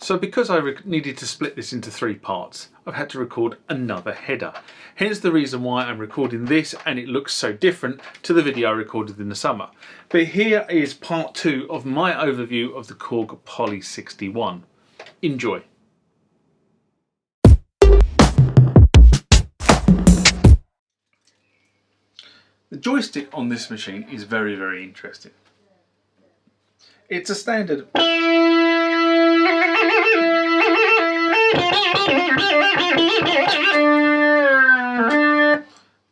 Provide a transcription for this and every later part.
So because I needed to split this into 3 parts, I've had to record another header. Hence the reason why I'm recording this and it looks so different to the video I recorded in the summer. But here is part 2 of my overview of the Korg Poly 61. Enjoy. The joystick on this machine is very, very interesting. It's a standard.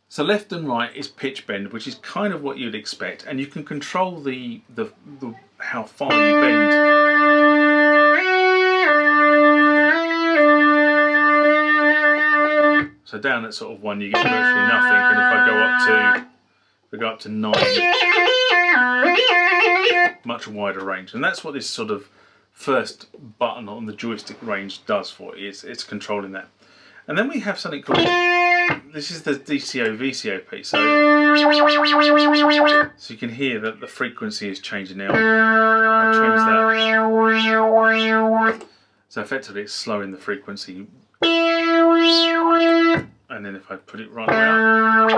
So left and right is pitch bend, which is kind of what you'd expect, and you can control the how far you bend. So down at sort of 1 you get virtually nothing, and if I go up to 9, much wider range. And that's what this sort of first button on the joystick range does for it. It's controlling that. And then we have something called, this is the DCO VCO piece. So you can hear that the frequency is changing now. I'll change that. So effectively it's slowing the frequency. And then if I put it right around,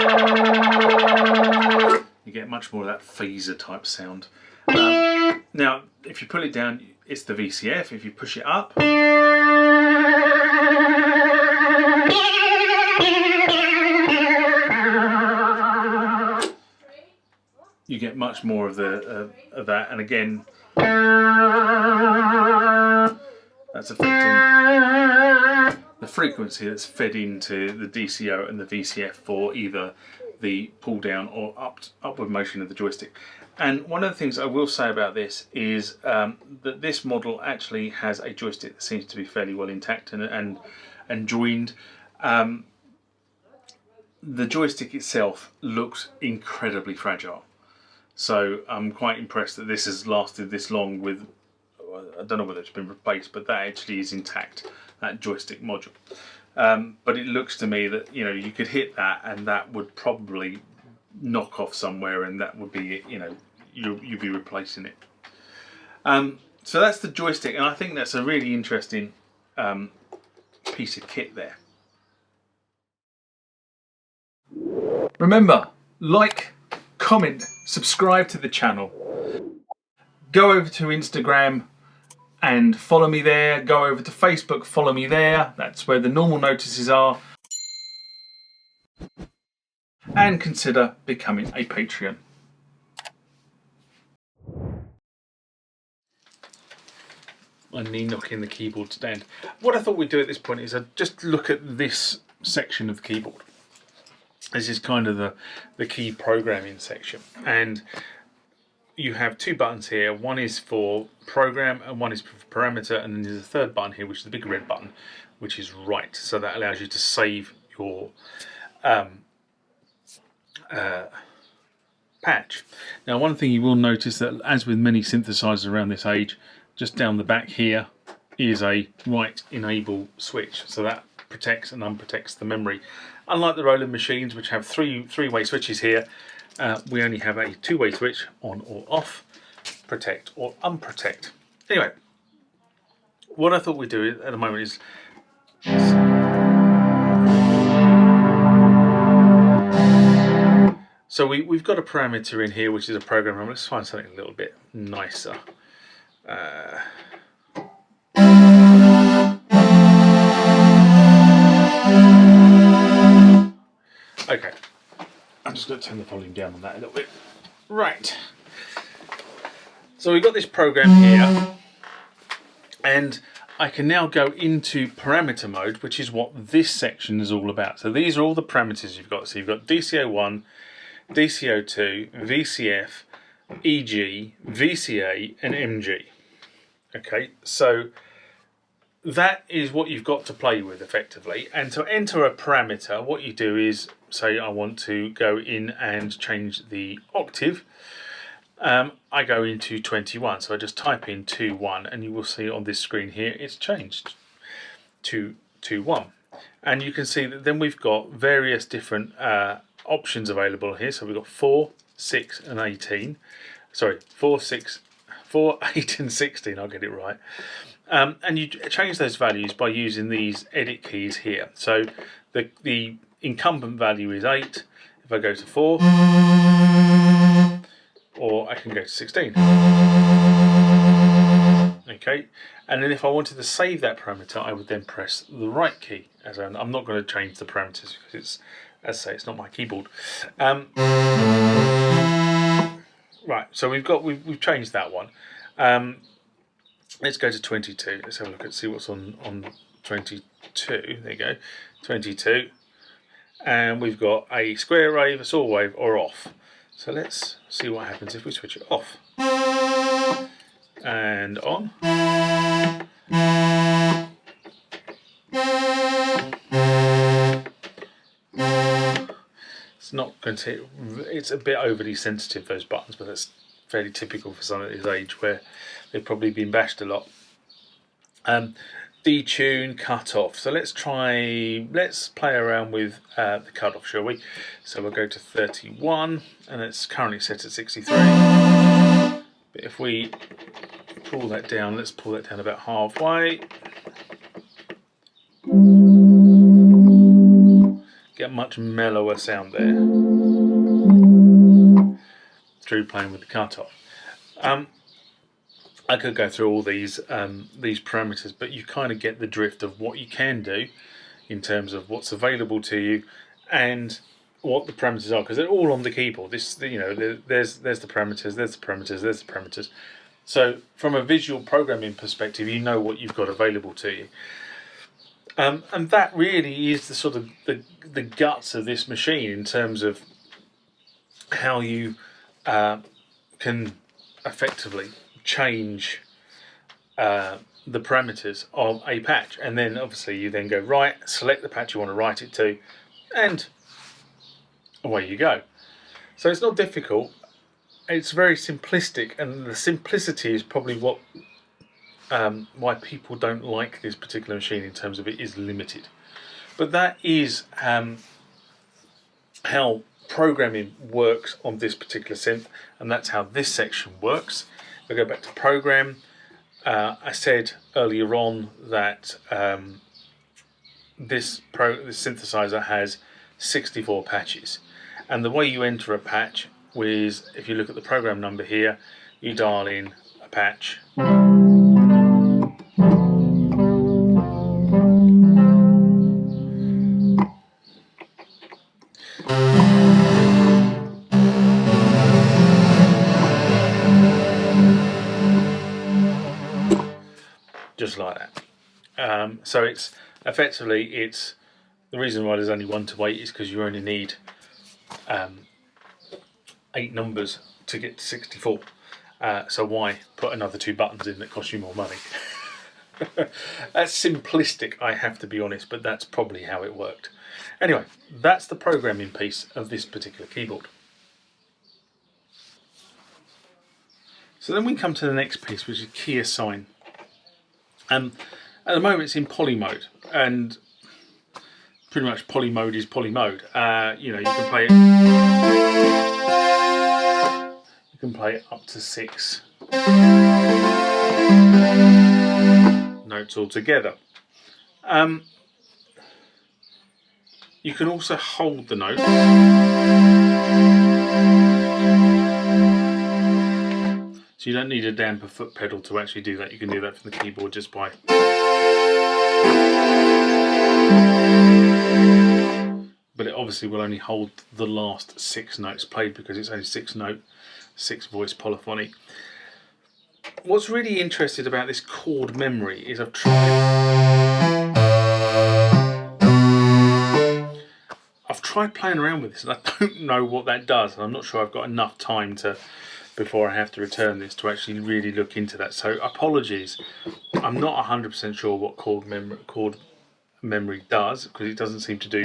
you get much more of that phaser type sound. Now, if you pull it down, it's the VCF. If you push it up, you get much more of that. And again, that's affecting the frequency that's fed into the DCO and the VCF for either the pull down or upward motion of the joystick. And one of the things I will say about this is that this model actually has a joystick that seems to be fairly well intact and joined. The joystick itself looks incredibly fragile, so I'm quite impressed that this has lasted this long with, I don't know whether it's been replaced, but that actually is intact, that joystick module. But it looks to me that, you know, you could hit that and that would probably knock off somewhere, and that would be, you know, you'd be replacing it. So that's the joystick, and I think that's a really interesting piece of kit there. Remember, like, comment, subscribe to the channel. Go over to Instagram and follow me there. Go over to Facebook, follow me there. That's where the normal notices are. And consider becoming a Patreon. My knee knocking the keyboard stand. What I thought we'd do at this point is I'd just look at this section of the keyboard. This is kind of the key programming section. And you have 2 buttons here. One is for program and one is for parameter, and then there's a third button here, which is the big red button, which is write. So that allows you to save your patch. Now, one thing you will notice that, as with many synthesizers around this age, just down the back here is a write enable switch. So that protects and unprotects the memory. Unlike the Roland machines, which have three-way switches here, we only have a 2-way switch, on or off, protect or unprotect. Anyway, what I thought we'd do at the moment is so we've got a parameter in here, which is a program. Let's find something a little bit nicer. Okay, I'm just going to turn the volume down on that a little bit. Right, so we've got this program here, and I can now go into parameter mode, which is what this section is all about. So these are all the parameters you've got. So you've got DCO1, DCO2, VCF, EG, VCA, and MG. Okay, so that is what you've got to play with effectively. And to enter a parameter, what you do is say I want to go in and change the octave. I go into 21, so I just type in 2-1, and you will see on this screen here it's changed to 2-1. And you can see that then we've got various different options available here. So we've got 4, 6, and 18. Sorry, 4, 6, 4, 8 and 16, I'll get it right. And you change those values by using these edit keys here. So the incumbent value is 8. If I go to 4, or I can go to 16. Okay, and then if I wanted to save that parameter, I would then press the right key. As I'm not going to change the parameters because it's, as I say, it's not my keyboard. Right, so we've changed that one. Let's go to 22. Let's have a look and see what's on 22. There you go, 22. And we've got a square wave, a saw wave, or off. So let's see what happens if we switch it off. And on. It's not going to, it's a bit overly sensitive, those buttons, but that's fairly typical for someone at his age where they've probably been bashed a lot. Detune, cut off. So let's play around with the cutoff, shall we? So we'll go to 31, and it's currently set at 63. But if we pull that down, let's pull that down about halfway. Get a much mellower sound there through playing with the cutoff. I could go through all these parameters, but you kind of get the drift of what you can do in terms of what's available to you and what the parameters are, because they're all on the keyboard. This, you know, there's the parameters, there's the parameters, there's the parameters. So from a visual programming perspective, you know what you've got available to you. And that really is the sort of the guts of this machine in terms of how you can effectively change the parameters of a patch, and then obviously you then go right, select the patch you want to write it to, and away you go. So it's not difficult, it's very simplistic, and the simplicity is probably what why people don't like this particular machine, in terms of it is limited. But that is how programming works on this particular synth, and that's how this section works. If I go back to program, I said earlier on that this synthesizer has 64 patches, and the way you enter a patch is, if you look at the program number here, you dial in a patch. Just like that. So it's effectively, it's the reason why there's only 1 to 8 is because you only need 8 numbers to get to 64. So why put another 2 buttons in that cost you more money? That's simplistic, I have to be honest, but that's probably how it worked. Anyway, that's the programming piece of this particular keyboard. So then we come to the next piece, which is key assign. At the moment it's in poly mode, and pretty much poly mode is poly mode. You know, you can play it up to 6 notes altogether. You can also hold the note. So you don't need a damper foot pedal to actually do that. You can do that from the keyboard just by but it obviously will only hold the last 6 notes played, because it's only 6 note, 6 voice polyphony. What's really interesting about this chord memory is I've tried playing around with this, and I don't know what that does, and I'm not sure I've got enough time to, before I have to return this, to actually really look into that. So apologies, I'm not 100% sure what chord memory does, because it doesn't seem to do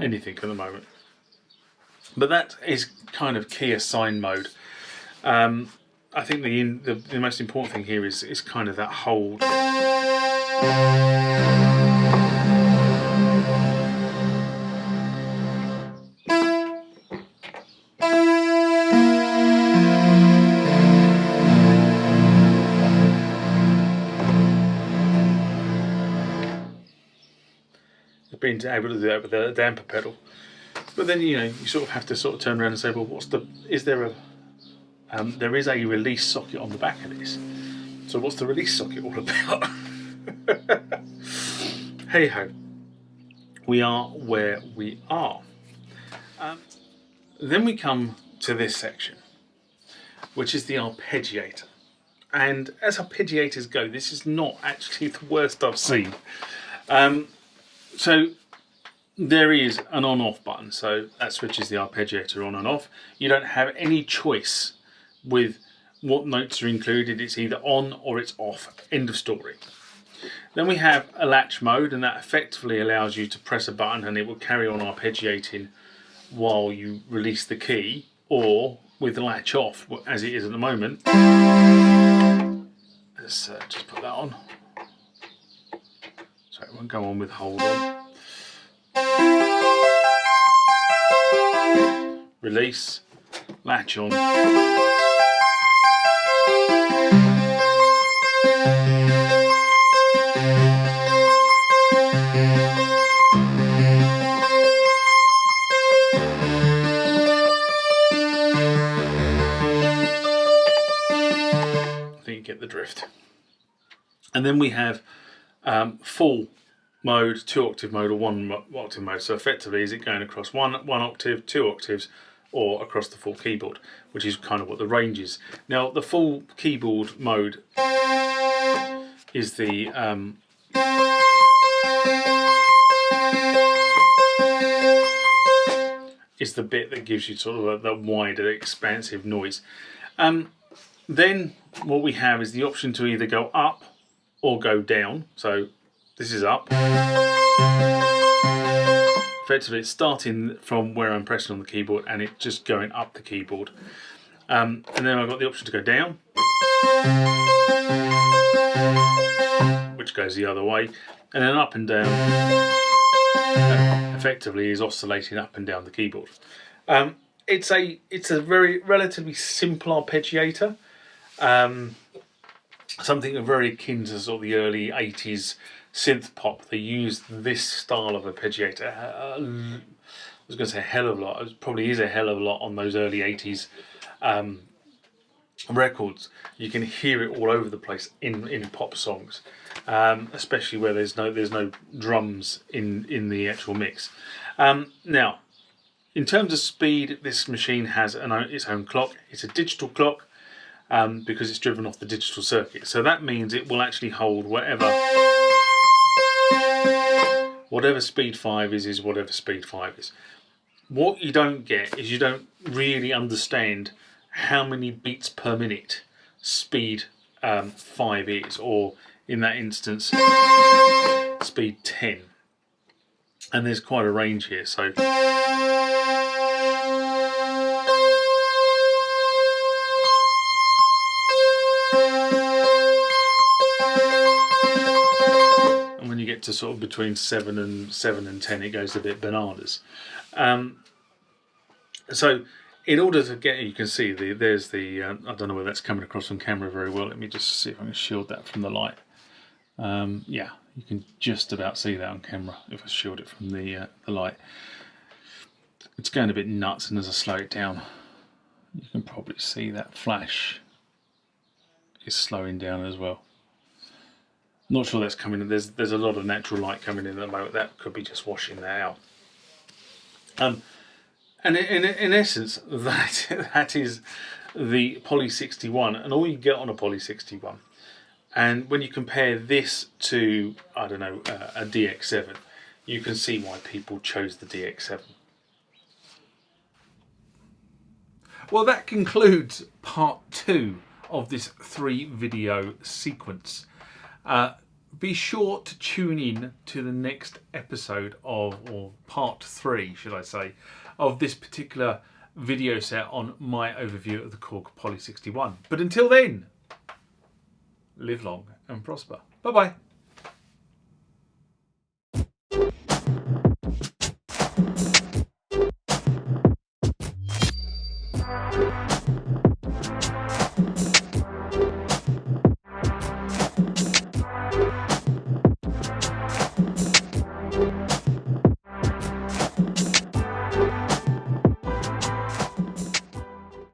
anything at the moment. But that is kind of key assign mode. I think the most important thing here is kind of that hold. been able to do that with a damper pedal. But then, you know, you sort of have to sort of turn around and say, well, there is a release socket on the back of this. So what's the release socket all about? Hey ho, we are where we are. Then we come to this section, which is the arpeggiator. And as arpeggiators go, this is not actually the worst I've seen. So there is an on-off button, so that switches the arpeggiator on and off. You don't have any choice with what notes are included. It's either on or it's off. End of story. Then we have a latch mode, and that effectively allows you to press a button and it will carry on arpeggiating while you release the key, or with the latch off, as it is at the moment. Let's just put that on. So it won't go on with hold on. Release, latch on. I think you get the drift. And then we have full mode, 2-octave mode, or 1-octave mode. So effectively, is it going across one octave, 2 octaves, or across the full keyboard, which is kind of what the range is. Now, the full keyboard mode is the bit that gives you sort of that wider, expansive noise. Then what we have is the option to either go up or go down. So this is up. Effectively, it's starting from where I'm pressing on the keyboard and it's just going up the keyboard. And then I've got the option to go down, which goes the other way, and then up and down. Effectively, is oscillating up and down the keyboard. It's a very relatively simple arpeggiator. Something very akin to sort of the early 80s synth pop. They used this style of arpeggiator. I was going to say a hell of a lot. It probably is a hell of a lot on those early 80s records. You can hear it all over the place in pop songs, especially where there's no drums in the actual mix. Now, in terms of speed, this machine has its own clock. It's a digital clock because it's driven off the digital circuit. So that means it will actually hold whatever speed 5 is whatever speed 5 is. What you don't get is you don't really understand how many beats per minute speed 5 is, or in that instance speed 10. And there's quite a range here, so to sort of between 7 and 10, it goes a bit bananas. So in order to get, you can see there's the I don't know whether that's coming across on camera very well. Let me just see if I can shield that from the light. Yeah, you can just about see that on camera if I shield it from the light. It's going a bit nuts, and as I slow it down, you can probably see that flash is slowing down as well. Not sure that's coming in. There's a lot of natural light coming in at the moment. That could be just washing that out. And in essence, that is the Poly 61, and all you get on a Poly 61. And when you compare this to, I don't know, a DX7, you can see why people chose the DX7. Well, that concludes part 2 of this 3-video sequence. Be sure to tune in to the next episode or part 3, should I say, of this particular video set on my overview of the Korg Poly 61. But until then, live long and prosper. Bye-bye.